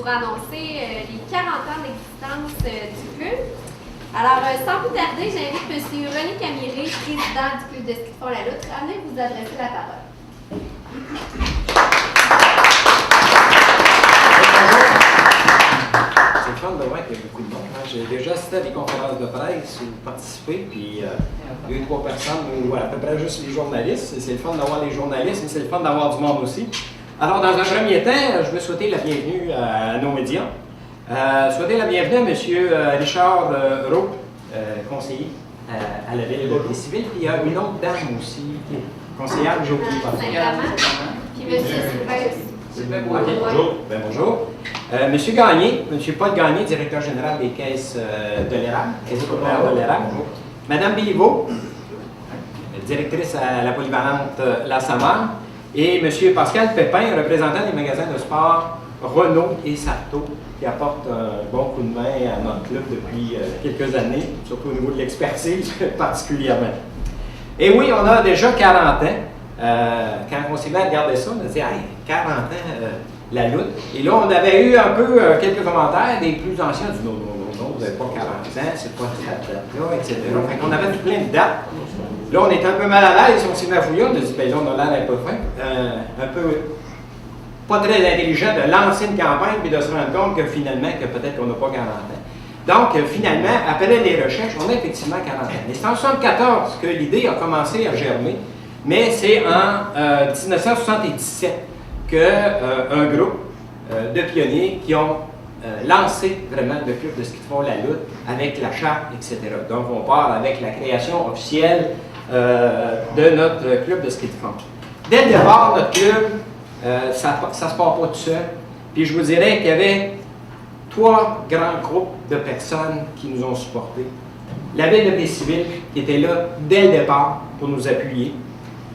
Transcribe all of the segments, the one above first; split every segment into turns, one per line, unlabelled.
pour annoncer les 40 ans d'existence du club. Alors, sans plus tarder, j'invite M. René Camiré, président du club de ski de fond La Loutre, à venir vous adresser la parole.
C'est le fun de voir qu'il y a beaucoup de monde. Hein. J'ai déjà assisté à des conférences de presse ou participé, puis 2-3 personnes, ou à peu près juste les journalistes. C'est le fun d'avoir les journalistes, mais c'est le fun d'avoir du monde aussi. Alors, dans un premier temps, je veux souhaiter la bienvenue à nos médias. Souhaiter la bienvenue à M. Richard Roux, conseiller à la ville de civile. Puis il y a une autre dame aussi, qui est conseillère, j'ai oublié par
Puis M. Sylvain.
Bonjour. Ben, bonjour. Monsieur Gagné, M. Paul Gagné, directeur général des caisses de l'ERAM, caisse populaire de l'ERAM. Madame Béliveau, directrice à la polyvalente La Samar. Et M. Pascal Pépin, représentant des magasins de sport Renault et Sarto, qui apporte un bon coup de main à notre club depuis quelques années, surtout au niveau de l'expertise particulièrement. Et oui, on a déjà 40 ans. Quand on s'est mis à regarder ça, on a dit hey, 40 ans, la lutte. Et là, on avait eu un peu quelques commentaires des plus anciens du non, vous n'avez pas 40 ans, c'est pas cette date-là, etc. Fait qu'on avait tout plein de dates. Là, on était un peu mal à l'aise, on s'est mis à fouiller, on a dit, ben là, on a l'air un peu fin, un peu pas très intelligent de lancer une campagne puis de se rendre compte que finalement, que peut-être qu'on n'a pas 40 ans. Donc, finalement, après les recherches, on a effectivement 40 ans. Mais c'est en 1974 que l'idée a commencé à germer, mais c'est en 1977 qu'un groupe de pionniers qui ont lancé vraiment le club de ski de fond La Loutre avec la charte, etc. Donc, on part avec la création officielle de notre club de ski de fond. Dès le départ, notre club, ça ne se part pas tout seul. Puis je vous dirais qu'il y avait 3 grands groupes de personnes qui nous ont supportés. La ville de Baie-Civile, qui était là dès le départ pour nous appuyer.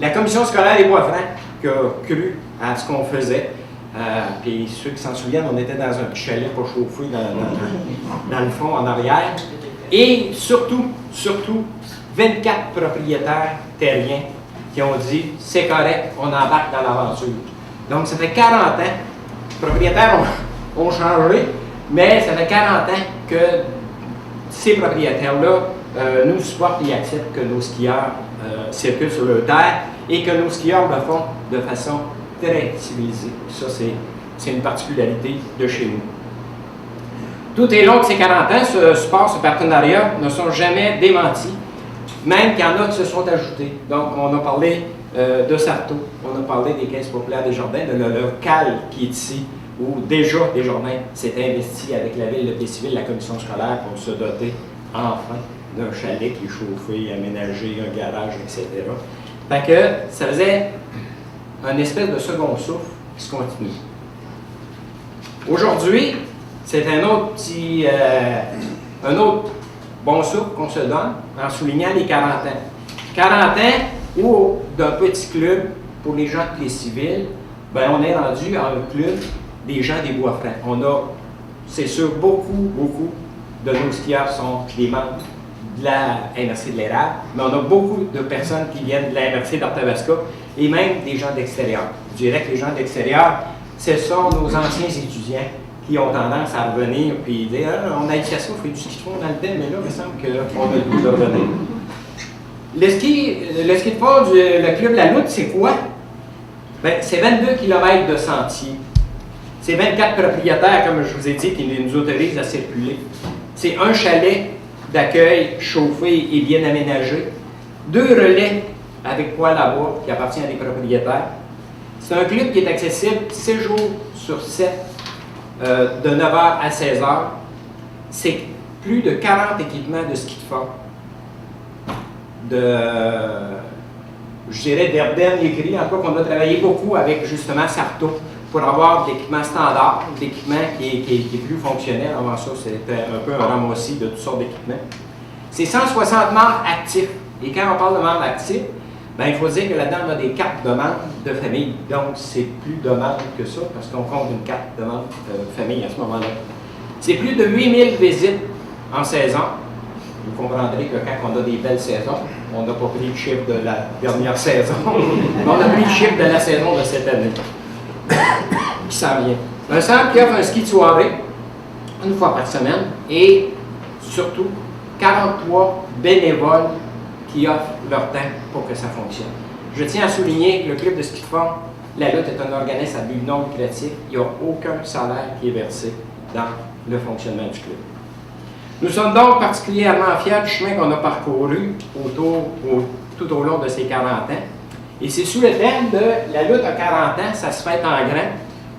La commission scolaire des Bois-Francs, qui a cru à ce qu'on faisait. Puis ceux qui s'en souviennent, on était dans un petit chalet pas chauffé dans le fond, en arrière. Et surtout, 24 propriétaires terriens qui ont dit « c'est correct, on embarque dans l'aventure ». Donc ça fait 40 ans, les propriétaires ont changé, mais ça fait 40 ans que ces propriétaires-là nous supportent et acceptent que nos skieurs circulent sur leur terre et que nos skieurs le font de façon très civilisée. Ça, c'est une particularité de chez nous. Tout est long de ces 40 ans, ce support, ce partenariat ne sont jamais démentis, même qu'il y en a qui se sont ajoutés. Donc, on a parlé de Sarto, on a parlé des caisses populaires des Jardins, de le local qui est ici, où déjà Desjardins s'est investi avec la ville de Baie-Civile, la commission scolaire, pour se doter enfin d'un chalet qui est chauffé, aménagé, un garage, etc. Fait que ça faisait un espèce de second souffle qui se continue. Aujourd'hui, c'est un autre bon souffle qu'on se donne en soulignant les 40 ans. 40 ans où, d'un petit club pour les gens de Baie-Civile, ben on est rendu à un club des gens des Bois-Francs. On a, c'est sûr, beaucoup de nos skieurs sont des membres de la MRC de l'Érable, mais on a beaucoup de personnes qui viennent de la MRC d'Arthabasca et même des gens d'extérieur. Je dirais que les gens d'extérieur, ce sont nos anciens étudiants qui ont tendance à revenir et dire ah, on a ici à ça, on fait du ski de fond dans le thème, mais là, il me semble qu'on a le goût de revenir. Le ski de fond le club La Loutre, c'est quoi? Ben, c'est 22 km de sentiers. C'est 24 propriétaires, comme je vous ai dit, qui nous autorisent à circuler. C'est un chalet d'accueil chauffé et bien aménagé. 2 relais avec poêle à bois qui appartient à des propriétaires. C'est un club qui est accessible 6 jours sur 7, de 9h à 16h. C'est plus de 40 équipements de ski de fond. Je dirais d'Erden écrit, en tout cas qu'on a travaillé beaucoup avec justement Sarto pour avoir de l'équipement standard, de l'équipement qui est plus fonctionnel. Avant ça, c'était un peu un ramassis de toutes sortes d'équipements. C'est 160 membres actifs. Et quand on parle de membres actifs, ben, il faut dire que là-dedans, on a des cartes de membres de famille. Donc, c'est plus de membres que ça, parce qu'on compte une carte de membres de famille à ce moment-là. C'est plus de 8000 visites en saison. Vous comprendrez que quand on a des belles saisons, on n'a pas pris le chiffre de la dernière saison, mais on a pris le chiffre de la saison de cette année, qui s'en vient. Un centre qui offre un ski de soirée, une fois par semaine, et surtout 43 bénévoles qui offrent leur temps pour que ça fonctionne. Je tiens à souligner que le club de ski de fond, la lutte, est un organisme à but non lucratif. Il n'y a aucun salaire qui est versé dans le fonctionnement du club. Nous sommes donc particulièrement fiers du chemin qu'on a parcouru tout au long de ces 40 ans. Et c'est sous le thème de la lutte à 40 ans, ça se fête en grand,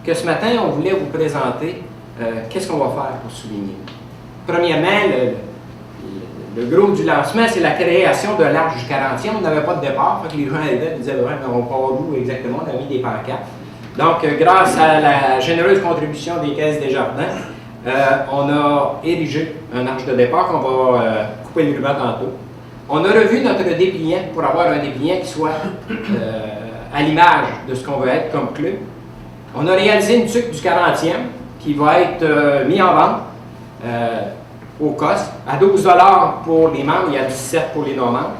que ce matin, on voulait vous présenter qu'est-ce qu'on va faire pour souligner. Premièrement, le gros du lancement, c'est la création de l'Arche du 40e. On n'avait pas de départ, fait que les gens arrivaient et disaient ouais, mais on part où exactement? On a mis des pancartes. Donc, grâce à la généreuse contribution des Caisses Desjardins, on a érigé un arche de départ qu'on va couper le ruban tantôt. On a revu notre dépliant pour avoir un dépliant qui soit à l'image de ce qu'on veut être comme club. On a réalisé une tuque du 40e qui va être mis en vente au COS à 12 $ pour les membres et à 17 pour les non-membres.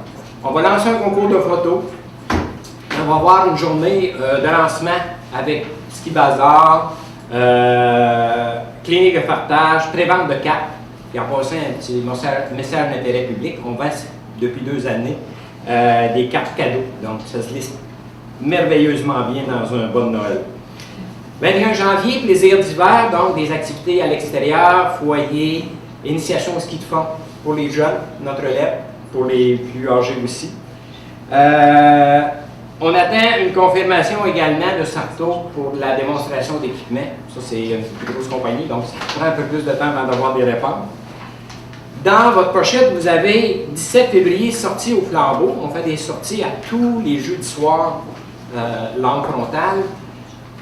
On va lancer un concours de photos. On va avoir une journée de lancement avec ski bazar, clinique de fartage, pré-vente de cartes. Et en passant un petit message d'intérêt public, on vend depuis 2 années des cartes cadeaux. Donc ça se liste merveilleusement bien dans un bon Noël. 21 janvier, plaisir d'hiver, donc des activités à l'extérieur, foyer, initiation au ski de fond pour les jeunes, notre élève, pour les plus âgés aussi. On attend une confirmation également de Sarto pour la démonstration d'équipement. Ça, c'est une plus grosse compagnie, donc ça prend un peu plus de temps avant d'avoir des réponses. Dans votre pochette, vous avez 17 février, sortie au flambeau. On fait des sorties à tous les jeudis soirs, langue frontale.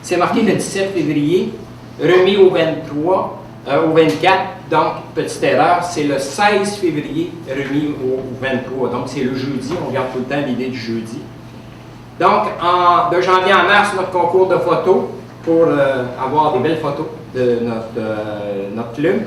C'est marqué le 17 février, remis au 23, au 24. Donc, petite erreur, c'est le 16 février, remis au 23. Donc, c'est le jeudi. On garde tout le temps l'idée du jeudi. Donc, de janvier à mars, notre concours de photos pour avoir des belles photos de notre club.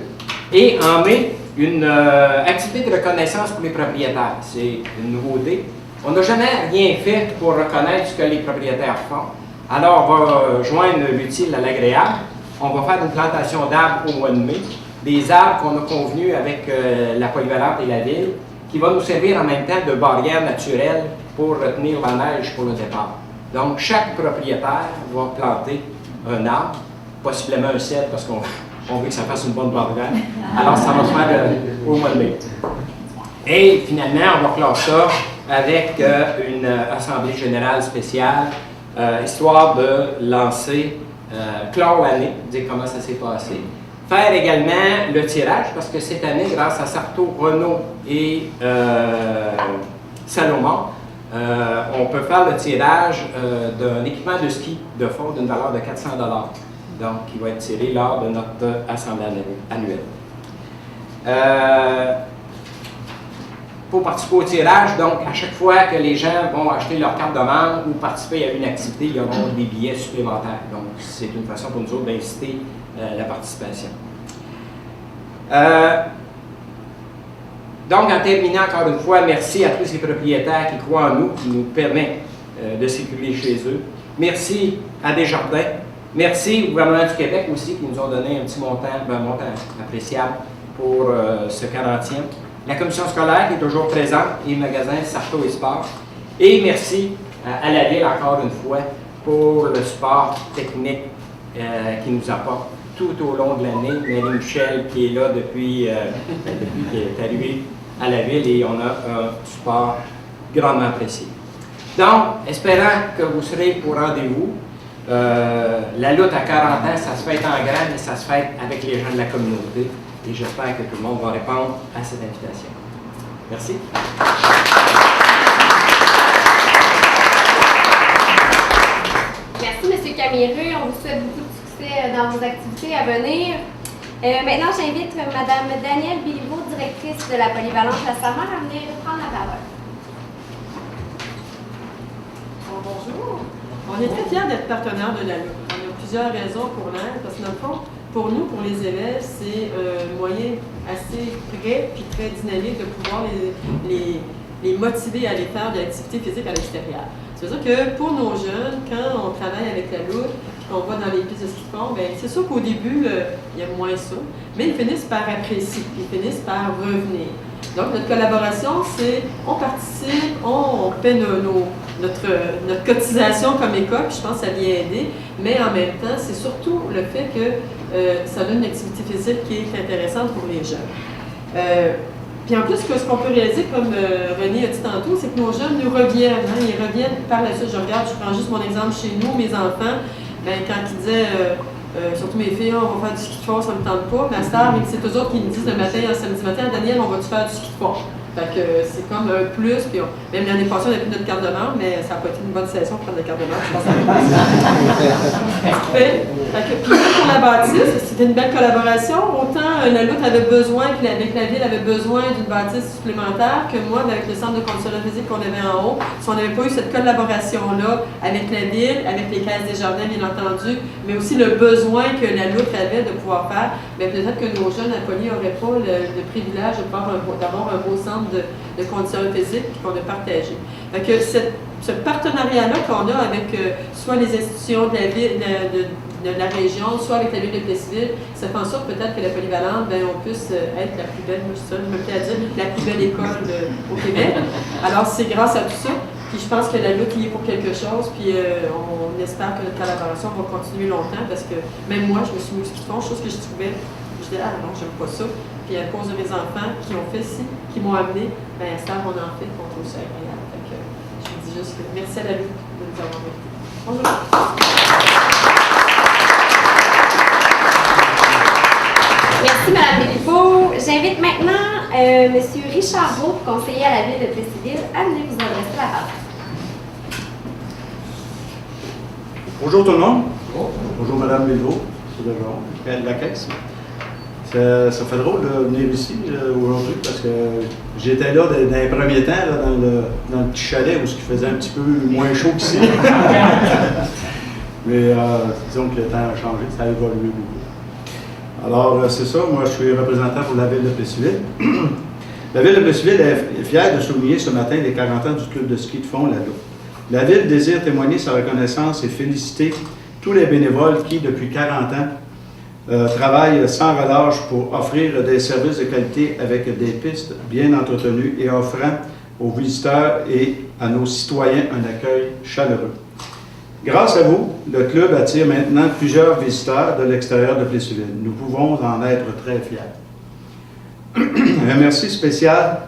Et en mai, une activité de reconnaissance pour les propriétaires. C'est une nouveauté. On n'a jamais rien fait pour reconnaître ce que les propriétaires font. Alors, on va joindre l'utile à l'agréable. On va faire une plantation d'arbres au mois de mai. Des arbres qu'on a convenus avec la polyvalente et la ville, qui va nous servir en même temps de barrière naturelle pour retenir la neige pour le départ. Donc, chaque propriétaire va planter un arbre, possiblement un cèdre, parce qu'on veut que ça fasse une bonne barrière. Alors, ça va se faire au mois de mai. Et finalement, on va clore ça avec une assemblée générale spéciale, histoire de lancer, clore l'année, dire comment ça s'est passé. Faire également le tirage, parce que cette année, grâce à Sarto, Renault et Salomon, on peut faire le tirage d'un équipement de ski de fond d'une valeur de 400 $. Donc, qui va être tiré lors de notre assemblée annuelle. Pour participer au tirage, donc, à chaque fois que les gens vont acheter leur carte de membre ou participer à une activité, ils auront des billets supplémentaires. Donc, c'est une façon pour nous autres d'inciter la participation. Donc, en terminant encore une fois, merci à tous ces propriétaires qui croient en nous, qui nous permettent de circuler chez eux. Merci à Desjardins. Merci au gouvernement du Québec aussi qui nous ont donné un petit montant, un montant appréciable pour ce 40e. La commission scolaire qui est toujours présente et le magasin Sarto et Sport. Et merci à la Ville encore une fois pour le support technique qui nous apporte tout au long de l'année. Nelly Michel qui est là depuis qu'il est arrivé à la Ville et on a un support grandement apprécié. Donc, espérant que vous serez au rendez-vous. La lutte à 40 ans, ça se fait en grand, mais ça se fait avec les gens de la communauté. Et j'espère que tout le monde va répondre à cette invitation. Merci.
Merci, M. Camireux. On vous souhaite beaucoup de succès dans vos activités à venir. Maintenant, j'invite Mme Danielle Biliveau, directrice de la polyvalente La Samar, à venir prendre la parole.
Bonjour. On est très fiers d'être partenaire de la lutte. On a plusieurs raisons pour l'être, parce que dans le fond, pour nous, pour les élèves, c'est un moyen assez prêt et très dynamique de pouvoir les motiver à aller faire de l'activité physique à l'extérieur. C'est-à-dire que pour nos jeunes, quand on travaille avec la lutte, qu'on voit dans les pistes de ski de fond, bien, c'est sûr qu'au début, il y a moins ça, mais ils finissent par apprécier, ils finissent par revenir. Donc, notre collaboration, c'est on participe, on fait notre cotisation comme école, puis je pense que ça vient aider, mais en même temps, c'est surtout le fait que ça donne une activité physique qui est intéressante pour les jeunes. Puis en plus, ce qu'on peut réaliser, comme René a dit tantôt, c'est que nos jeunes nous reviennent. Hein, ils reviennent par la suite. Je prends juste mon exemple chez nous, mes enfants, ben, quand ils disaient, surtout mes filles, on va faire du ski de fond, ça ne me tente pas. Ma star, c'est eux autres qui me disent le matin, samedi matin, Daniel, on va-tu faire du ski de fond? Fait que c'est comme un plus. Puis même l'année passée, on a pris notre carte de membre, mais ça n'a pas été une bonne session pour prendre la carte de membre. Je pense que puis pour la bâtisse, c'était une belle collaboration. Autant la lutte avait besoin, puis avec la ville avait besoin d'une bâtisse supplémentaire que moi, avec le centre de conditionnement physique qu'on avait en haut, si on n'avait pas eu cette collaboration-là avec la ville, avec les caisses des jardins, bien entendu, mais aussi le besoin que la lutte avait de pouvoir faire, bien peut-être que nos jeunes à Poly n'auraient pas le privilège d'avoir un beau centre de conditionnement physique qu'on a partagé. Fait que ce partenariat-là qu'on a avec soit les institutions de la ville, de la région, soit avec la ville de Plessisville, ça fait en sorte peut-être que la polyvalente, ben, on puisse être la plus belle, moi je me plais à dire, la plus belle école au Québec. Alors c'est grâce à tout ça. Puis je pense que la lutte y est pour quelque chose, puis on espère que notre collaboration va continuer longtemps parce que même moi, je me suis mis au ski de fond, chose que je trouvais, je disais, ah non, j'aime pas ça. Puis à cause de mes enfants qui ont fait ci, qui m'ont amené, ben à ce temps, on en fait, on trouve ça agréable. Fait que je vous dis juste que merci à la lutte de nous avoir invités. Bonjour.
Merci, Mme Béliveau. J'invite maintenant M. Richard Beau, conseiller à la ville de Plessisville, à venir vous adresser la parole.
Bonjour tout le monde. Bonjour Mme Béliveau. C'est de la caisse. Ça fait drôle de venir ici aujourd'hui parce que j'étais là dans les premiers temps, là, dans le petit chalet où il faisait un petit peu moins chaud qu'ici. Mais disons que le temps a changé, ça a évolué beaucoup. Alors, c'est ça, moi je suis représentant pour la ville de Plessisville. La ville de Plessisville est fière de souligner ce matin les 40 ans du club de ski de fond La Loupe. La ville désire témoigner sa reconnaissance et féliciter tous les bénévoles qui, depuis 40 ans, travaillent sans relâche pour offrir des services de qualité avec des pistes bien entretenues et offrant aux visiteurs et à nos citoyens un accueil chaleureux. Grâce à vous, le club attire maintenant plusieurs visiteurs de l'extérieur de Plessisville. Nous pouvons en être très fiers. Un merci spécial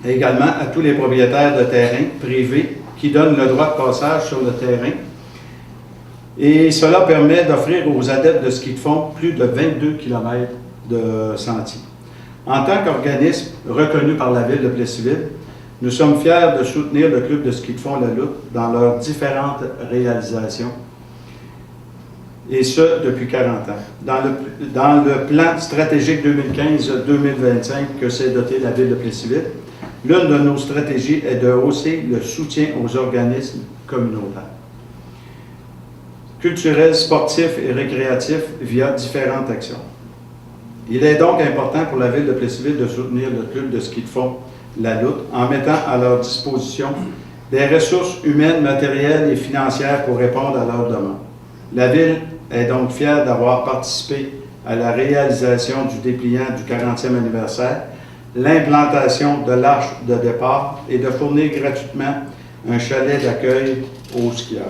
également à tous les propriétaires de terrains privés qui donnent le droit de passage sur le terrain. Et cela permet d'offrir aux adeptes de ski de fond plus de 22 km de sentiers. En tant qu'organisme reconnu par la ville de Plessisville, nous sommes fiers de soutenir le club de ski de fond La Loupe dans leurs différentes réalisations, et ce, depuis 40 ans. Dans le plan stratégique 2015-2025 que s'est doté la ville de Plessisville, l'une de nos stratégies est de hausser le soutien aux organismes communautaires, culturels, sportifs et récréatifs via différentes actions. Il est donc important pour la ville de Plessisville de soutenir le club de ski de fond La Loupe en mettant à leur disposition des ressources humaines, matérielles et financières pour répondre à leurs demandes. La ville est donc fière d'avoir participé à la réalisation du dépliant du 40e anniversaire, l'implantation de l'arche de départ et de fournir gratuitement un chalet d'accueil aux skieurs.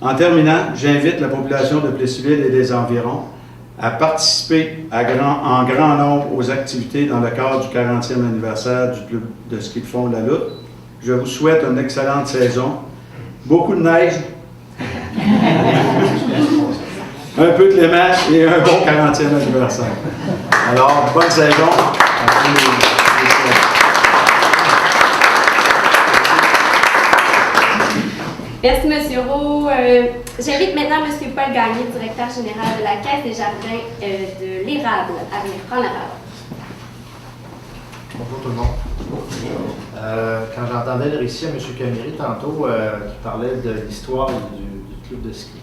En terminant, j'invite la population de Plessisville et des environs à participer en grand nombre aux activités dans le cadre du 40e anniversaire du club de ski de fond La Loupe. Je vous souhaite une excellente saison, beaucoup de neige, un peu de clément et un bon 40e anniversaire. Alors, bonne saison à tous les
Merci, M. Roux. J'invite maintenant M. Paul Gagné, directeur général de la Caisse des jardins de l'Érable, à venir prendre la parole.
Bonjour tout le monde. Quand j'entendais le récit à M. Camiri tantôt, qui parlait de l'histoire du club de ski,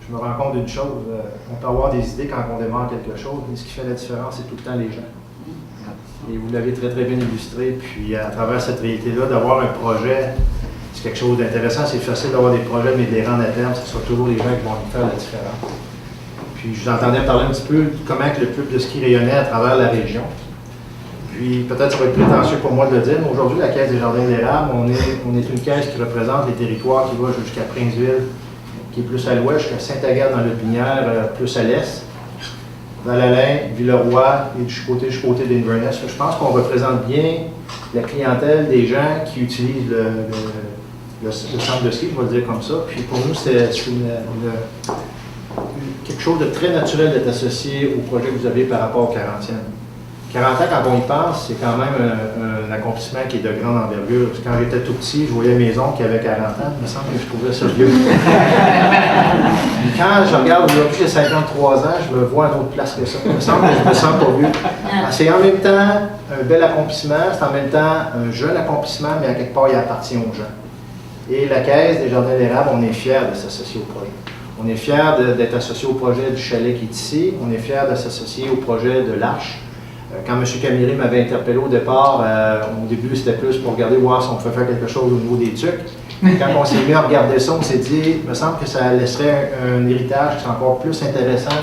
je me rends compte d'une chose. On peut avoir des idées quand on démarre quelque chose, mais ce qui fait la différence, c'est tout le temps les gens. Et vous l'avez très très bien illustré. Puis à travers cette réalité-là, d'avoir un projet c'est quelque chose d'intéressant. C'est facile d'avoir des projets, mais de les rendre à terme, ce sera toujours les gens qui vont faire la différence. Puis je vous entendais parler un petit peu de comment que le club de ski rayonnait à travers la région. Puis peut-être ça va être prétentieux pour moi de le dire, mais aujourd'hui, la Caisse des Jardins d'Érable, on est une caisse qui représente les territoires qui va jusqu'à Princeville, qui est plus à l'ouest, jusqu'à Saint-Agathe dans le Pinière, plus à l'est, Val-Alain, Villeroy et du côté d'Inverness. Je pense qu'on représente bien la clientèle des gens qui utilisent le centre de ski, je vais le dire comme ça. Puis pour nous, c'est quelque chose de très naturel d'être associé au projet que vous avez par rapport aux 40e. 40 ans, quand on y pense, c'est quand même un accomplissement qui est de grande envergure. Parce que quand j'étais tout petit, je voyais mes oncles qui avaient 40 ans, il me semble que je trouvais ça vieux. Quand je regarde aujourd'hui, j'ai 53 ans, je me vois à une autre place que ça. Il me semble que je me sens pas vieux. C'est en même temps un bel accomplissement, c'est en même temps un jeune accomplissement, mais à quelque part, il appartient aux gens. Et la Caisse des Jardins d'Érable, on est fiers de s'associer au projet. On est fiers d'être associé au projet du chalet qui est ici. On est fiers de s'associer au projet de l'Arche. Quand M. Camiri m'avait interpellé au départ, au début c'était plus pour regarder, voir si on pouvait faire quelque chose au niveau des tucs. Quand on s'est mis à regarder ça, on s'est dit, il me semble que ça laisserait un héritage qui est encore plus intéressant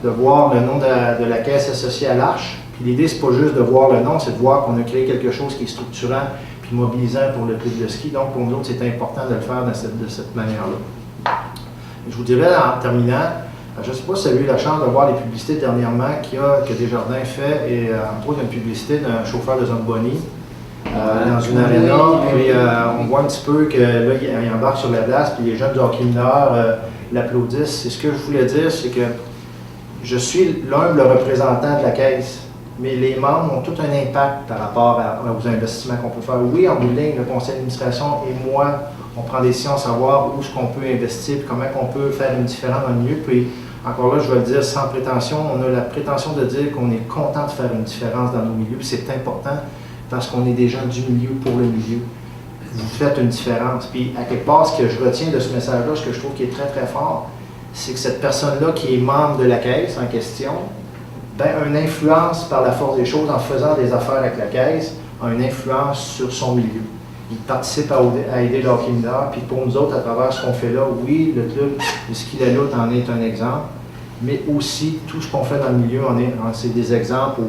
de voir le nom de la caisse associée à l'Arche. Puis l'idée, c'est pas juste de voir le nom, c'est de voir qu'on a créé quelque chose qui est structurant puis mobilisant pour le club de ski. Donc pour nous autres, c'est important de le faire de cette manière-là. Je vous dirais en terminant, je ne sais pas si vous avez eu la chance de voir les publicités dernièrement que Desjardins fait, et entre autres une publicité d'un chauffeur de Zamboni dans une aréna. Puis on voit un petit peu que là, il embarque sur la place, puis les jeunes du hockey mineur l'applaudissent. Et ce que je voulais dire, c'est que je suis l'humble représentant de la Caisse, mais les membres ont tout un impact par rapport aux investissements qu'on peut faire. Oui, en bout de ligne, le conseil d'administration et moi, on prend des décisions à savoir où est-ce qu'on peut investir, puis comment on peut faire une différence dans le milieu. Puis encore là, je vais le dire sans prétention, on a la prétention de dire qu'on est content de faire une différence dans nos milieux. C'est important parce qu'on est des gens du milieu pour le milieu. Vous faites une différence. Puis à quelque part, ce que je retiens de ce message-là, ce que je trouve qui est très très fort, c'est que cette personne-là qui est membre de la Caisse en question, a une influence par la force des choses en faisant des affaires avec la Caisse, a une influence sur son milieu. Il participe à aider le hockey mineur, puis pour nous autres, à travers ce qu'on fait là, oui, le club de ski de la lutte en est un exemple, mais aussi tout ce qu'on fait dans le milieu, c'est des exemples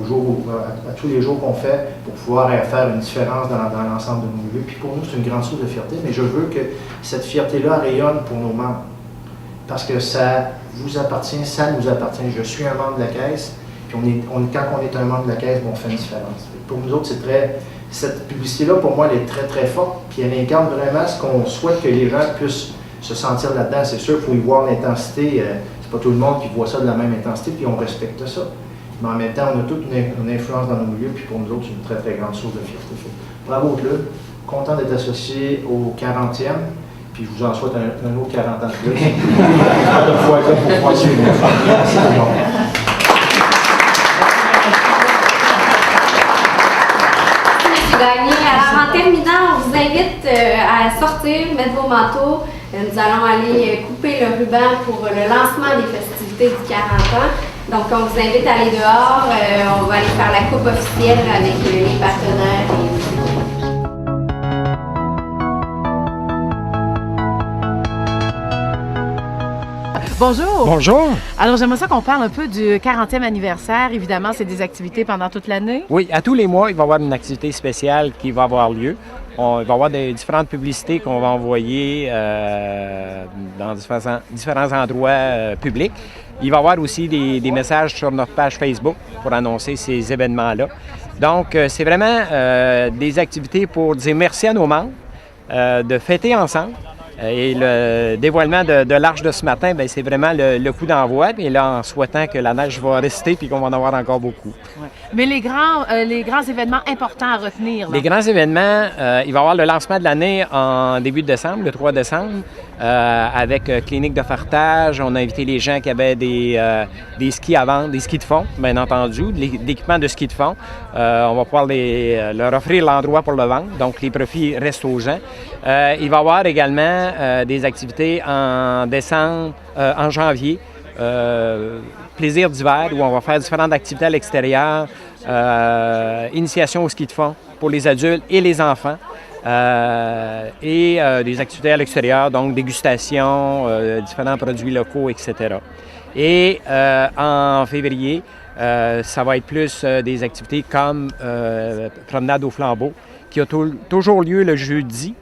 à tous les jours qu'on fait pour pouvoir faire une différence dans l'ensemble de nos milieux. Puis pour nous, c'est une grande source de fierté, mais je veux que cette fierté-là rayonne pour nos membres, parce que ça vous appartient, ça nous appartient. Je suis un membre de la Caisse, puis quand on est un membre de la Caisse, on fait une différence. Pour nous autres, cette publicité-là, pour moi, elle est très, très forte, puis elle incarne vraiment ce qu'on souhaite que les gens puissent se sentir là-dedans. C'est sûr, il faut y voir l'intensité. C'est pas tout le monde qui voit ça de la même intensité, puis on respecte ça. Mais en même temps, on a toute une influence dans nos milieux, puis pour nous autres, c'est une très, très grande source de fierté. Bravo au club. Content d'être associé au 40e, puis je vous en souhaite un autre 40 ans de plus. De fois là pour pouvoir suivre. Merci tout le monde.
Alors, en terminant, on vous invite à sortir, mettre vos manteaux. Nous allons aller couper le ruban pour le lancement des festivités du 40 ans. Donc, on vous invite à aller dehors. On va aller faire la coupe officielle avec les partenaires.
Bonjour!
Bonjour!
Alors, j'aimerais ça qu'on parle un peu du 40e anniversaire. Évidemment, c'est des activités pendant toute l'année.
Oui, à tous les mois, il va y avoir une activité spéciale qui va avoir lieu. Il va y avoir des différentes publicités qu'on va envoyer dans différents endroits publics. Il va y avoir aussi des messages sur notre page Facebook pour annoncer ces événements-là. Donc, c'est vraiment des activités pour dire merci à nos membres, de fêter ensemble. Et le dévoilement de l'Arche de ce matin, bien, c'est vraiment le coup d'envoi. Et là, en souhaitant que la neige va rester et qu'on va en avoir encore beaucoup.
Ouais. Mais les grands événements importants à retenir. Là.
Les grands événements, il va y avoir le lancement de l'année en début de décembre, le 3 décembre, avec clinique de fartage. On a invité les gens qui avaient des skis à vendre, des skis de fond, bien entendu, l'équipement de ski de fond. On va pouvoir leur offrir l'endroit pour le vendre. Donc, les profits restent aux gens. Il va y avoir également des activités en décembre, en janvier, plaisir d'hiver, où on va faire différentes activités à l'extérieur, initiation au ski de fond pour les adultes et les enfants. et des activités à l'extérieur, donc dégustation, différents produits locaux, etc. Et en février, ça va être plus des activités comme promenade au flambeau, qui a toujours lieu le jeudi,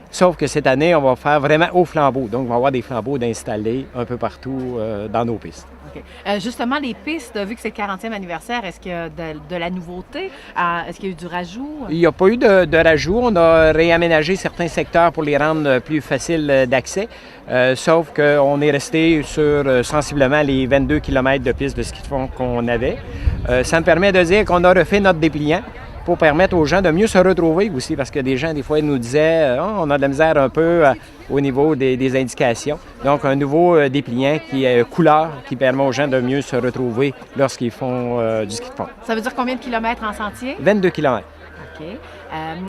sauf que cette année, on va faire vraiment au flambeau. Donc, on va avoir des flambeaux d'installer un peu partout dans nos pistes.
OK. Justement, les pistes, vu que c'est le 40e anniversaire, est-ce qu'il y a de la nouveauté? Est-ce qu'il y a eu du rajout?
Il n'y a pas eu de rajout. On a réaménagé certains secteurs pour les rendre plus faciles d'accès, sauf qu'on est resté sur sensiblement les 22 km de pistes de ski de fond qu'on avait. Ça me permet de dire qu'on a refait notre dépliant pour permettre aux gens de mieux se retrouver aussi, parce que des gens, des fois, nous disaient on a de la misère un peu au niveau des indications. Donc, un nouveau dépliant qui est couleur, qui permet aux gens de mieux se retrouver lorsqu'ils font du ski de fond.
Ça veut dire combien de kilomètres en sentier?
22 km.
OK.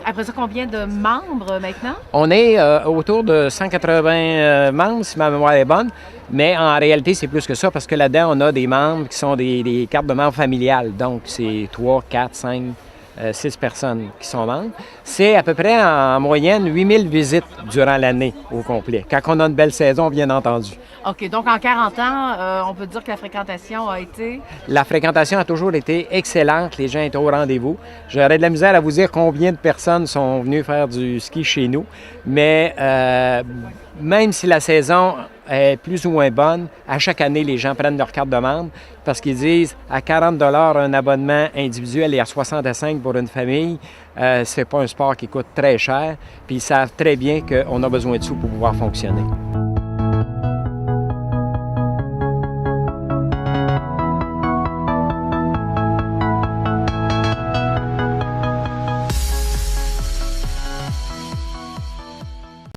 Après ça, combien de membres maintenant?
On est autour de 180 membres, si ma mémoire est bonne, mais en réalité, c'est plus que ça, parce que là-dedans, on a des membres qui sont des cartes de membres familiales. Donc, c'est 3, 4, 5... 6 personnes qui sont membres. C'est à peu près en moyenne 8000 visites durant l'année au complet, quand on a une belle saison, bien entendu.
OK, donc en 40 ans, on peut dire que la fréquentation a été...
La fréquentation a toujours été excellente, les gens étaient au rendez-vous. J'aurais de la misère à vous dire combien de personnes sont venues faire du ski chez nous, mais même si la saison est plus ou moins bonne, à chaque année, les gens prennent leur carte de membre parce qu'ils disent à 40 $ un abonnement individuel et à 65 pour une famille, c'est pas un sport qui coûte très cher, puis ils savent très bien qu'on a besoin de sous pour pouvoir fonctionner.